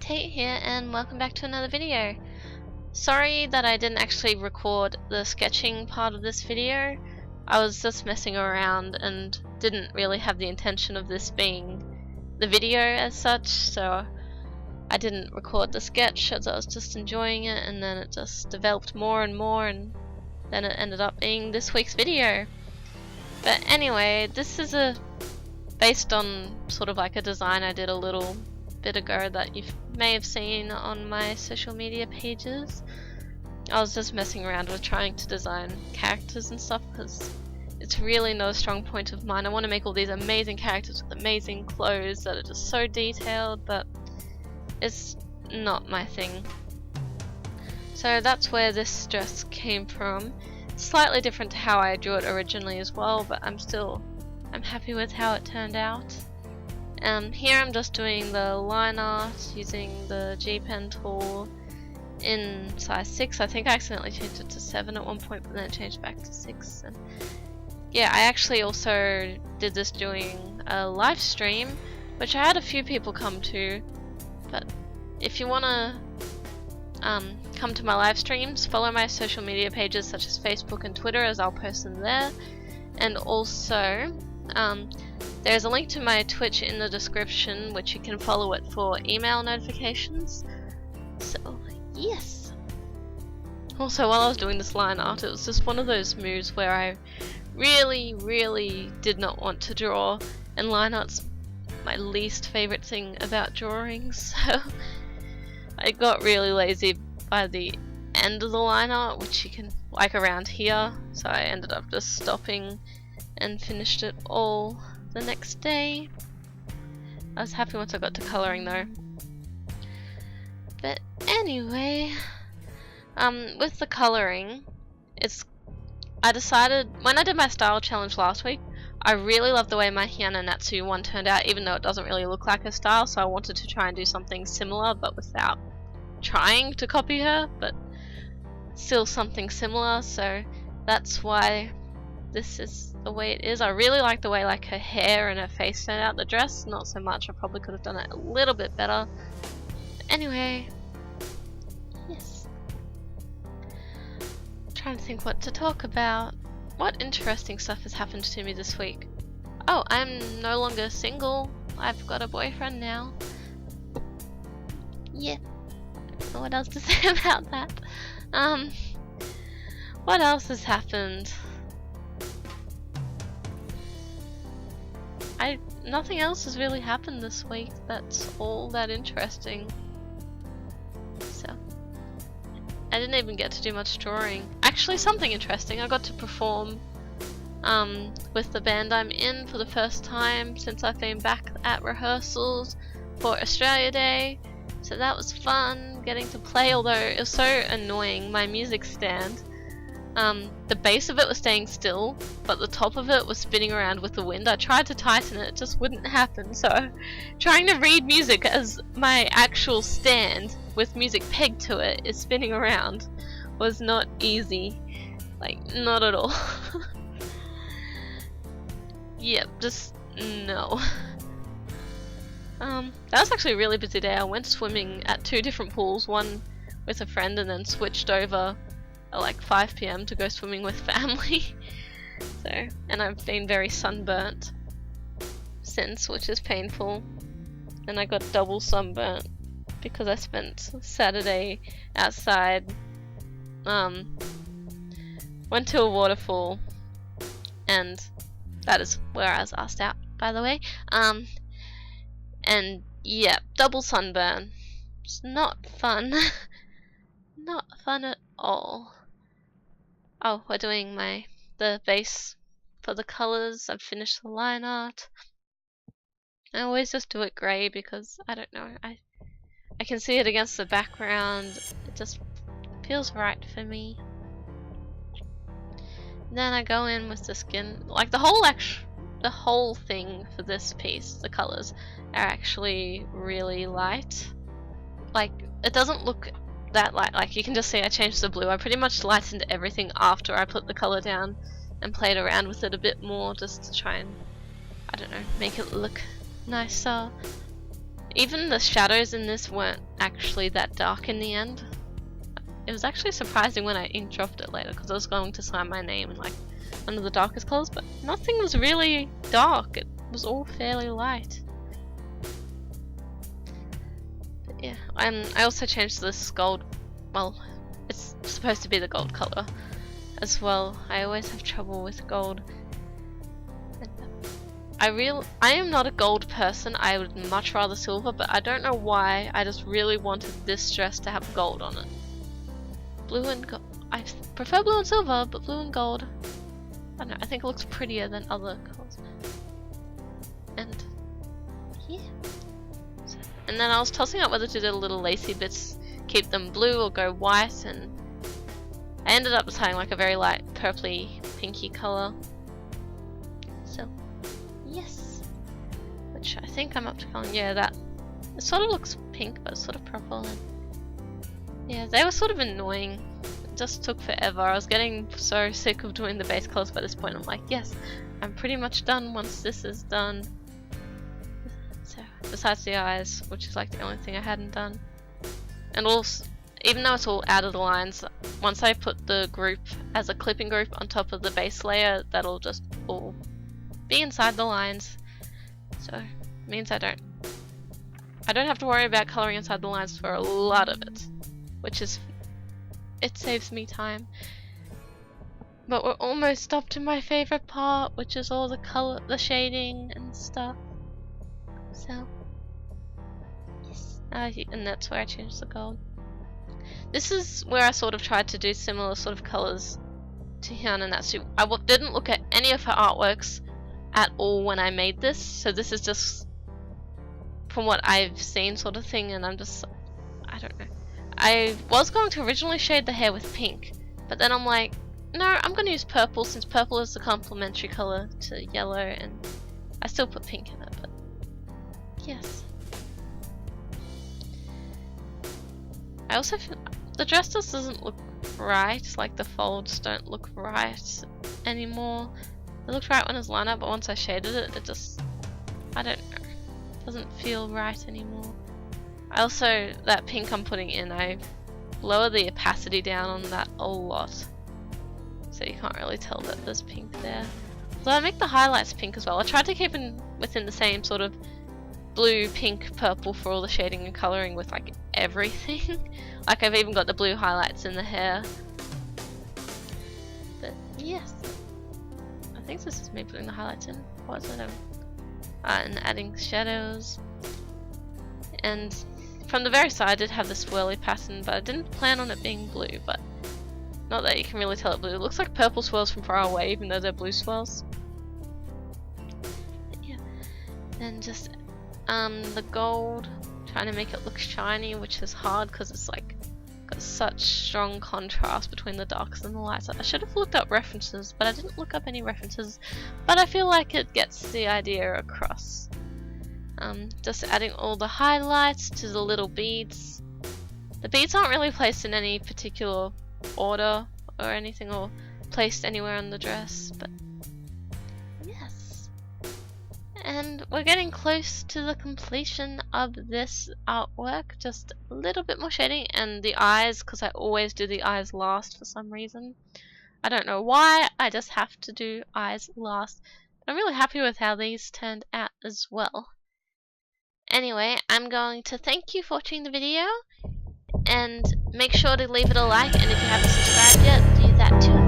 Tate here, and welcome back to another video. Sorry that I didn't actually record the sketching part of this video. I was just messing around and didn't really have the intention of this being the video as such, so I didn't record the sketch as I was just enjoying it, and then it just developed more and more, and then it ended up being this week's video. But anyway, this is based on sort of like a design I did a little bit ago that you may have seen on my social media pages. I was just messing around with trying to design characters and stuff because it's really no strong point of mine. I want to make all these amazing characters with amazing clothes that are just so detailed, but it's not my thing. So that's where this dress came from. It's slightly different to how I drew it originally as well, but I'm happy with how it turned out. Here I'm just doing the line art using the G pen tool in size 6. I think I accidentally changed it to 7 at one point, but then it changed back to 6. And yeah, I actually also did this doing a live stream, which I had a few people come to. But if you want to come to my live streams, follow my social media pages such as Facebook and Twitter, as I'll post them there. And also there's a link to my Twitch in the description, which you can follow it for email notifications. So yes. Also, while I was doing this line art, it was just one of those moves where I really did not want to draw, and line art's my least favorite thing about drawing, so I got really lazy by the end of the line art, which you can like around here, so I ended up just stopping and finished it all the next day. I was happy once I got to colouring though. But anyway, with the colouring, I decided when I did my style challenge last week, I really loved the way my Hina Natsu one turned out, even though it doesn't really look like her style, so I wanted to try and do something similar but without trying to copy her, but still something similar, so that's why this is the way it is. I really like the way like her hair and her face turned out. The dress, not so much. I probably could have done it a little bit better. But anyway, yes. I'm trying to think what to talk about. What interesting stuff has happened to me this week? Oh, I'm no longer single. I've got a boyfriend now. Yeah. I don't know what else to say about that. What else has happened? Nothing else has really happened this week that's all that interesting. So I didn't even get to do much drawing. Actually, something interesting. I got to perform with the band I'm in for the first time since I've been back at rehearsals for Australia Day. So that was fun getting to play, although it was so annoying. My music stand, the base of it was staying still, but the top of it was spinning around with the wind. I tried to tighten it, it just wouldn't happen. So trying to read music as my actual stand with music pegged to it is spinning around was not easy. Like, not at all. Yep, just no. That was actually a really busy day. I went swimming at 2 different pools, one with a friend and then switched over at like 5 PM to go swimming with family. So, and I've been very sunburnt since, which is painful. And I got double sunburnt because I spent Saturday outside, went to a waterfall, and that is where I was asked out, by the way. And yeah, double sunburn. It's not fun. Not fun at all. Oh, we're doing the base for the colours. I've finished the line art. I always just do it grey because I don't know, I can see it against the background. It just feels right for me. Then I go in with the skin, like the whole thing for this piece, the colours are actually really light. Like, it doesn't look that light. Like, you can just see I changed the blue. I pretty much lightened everything after I put the colour down and played around with it a bit more just to try and, I don't know, make it look nicer. Even the shadows in this weren't actually that dark in the end. It was actually surprising when I ink dropped it later, because I was going to sign my name in like one of the darkest colours, but nothing was really dark. It was all fairly light. But yeah, and I also changed this gold. Well, it's supposed to be the gold colour as well. I always have trouble with gold. I am not a gold person. I would much rather silver, but I don't know why. I just really wanted this dress to have gold on it. Blue and gold. I prefer blue and silver, but blue and gold, I don't know, I think it looks prettier than other colours. And yeah. And then I was tossing up whether to do the little lacy bits, keep them blue or go white, and I ended up deciding like a very light purpley pinky colour. So yes, which I think I'm up to calling, yeah, that it sort of looks pink but it's sort of purple. And yeah, they were sort of annoying. It just took forever. I was getting so sick of doing the base colours by this point. I'm like, yes, I'm pretty much done once this is done. So, besides the eyes, which is like the only thing I hadn't done. And also, even though it's all out of the lines, once I put the group as a clipping group on top of the base layer, that'll just all be inside the lines. So, it means I don't have to worry about colouring inside the lines for a lot of it. Which is, it saves me time. But we're almost up to my favourite part, which is all the colour, the shading and stuff. So, yes, and that's where I changed the gold. This is where I sort of tried to do similar sort of colours to Hyun and Natsu. I didn't look at any of her artworks at all when I made this, so this is just from what I've seen sort of thing, and I'm just, I don't know. I was going to originally shade the hair with pink, but then I'm like, no, I'm going to use purple since purple is the complementary colour to yellow, and I still put pink in it, but yes. I also feel the dress just doesn't look right, like the folds don't look right anymore. It looked right when it was lined up, but once I shaded it, it just, I don't know, doesn't feel right anymore. Also, that pink I'm putting in, I lower the opacity down on that a lot, so you can't really tell that there's pink there. So I make the highlights pink as well. I tried to keep them within the same sort of blue, pink, purple for all the shading and colouring with like everything. Like I've even got the blue highlights in the hair. But yes, I think this is me putting the highlights in. What is it? And adding shadows. And from the very side I did have the swirly pattern, but I didn't plan on it being blue, but not that you can really tell it blue. It looks like purple swirls from far away, even though they're blue swirls. But yeah. And just the gold, trying to make it look shiny, which is hard because it's like got such strong contrast between the darks and the lights. I should have looked up references, but I didn't look up any references, but I feel like it gets the idea across. Just adding all the highlights to the little beads. The beads aren't really placed in any particular order or anything, or placed anywhere on the dress, but yes. And we're getting close to the completion of this artwork. Just a little bit more shading, and the eyes, because I always do the eyes last for some reason. I don't know why, I just have to do eyes last. I'm really happy with how these turned out as well. Anyway, I'm going to thank you for watching the video, and make sure to leave it a like, and if you haven't subscribed yet, do that too.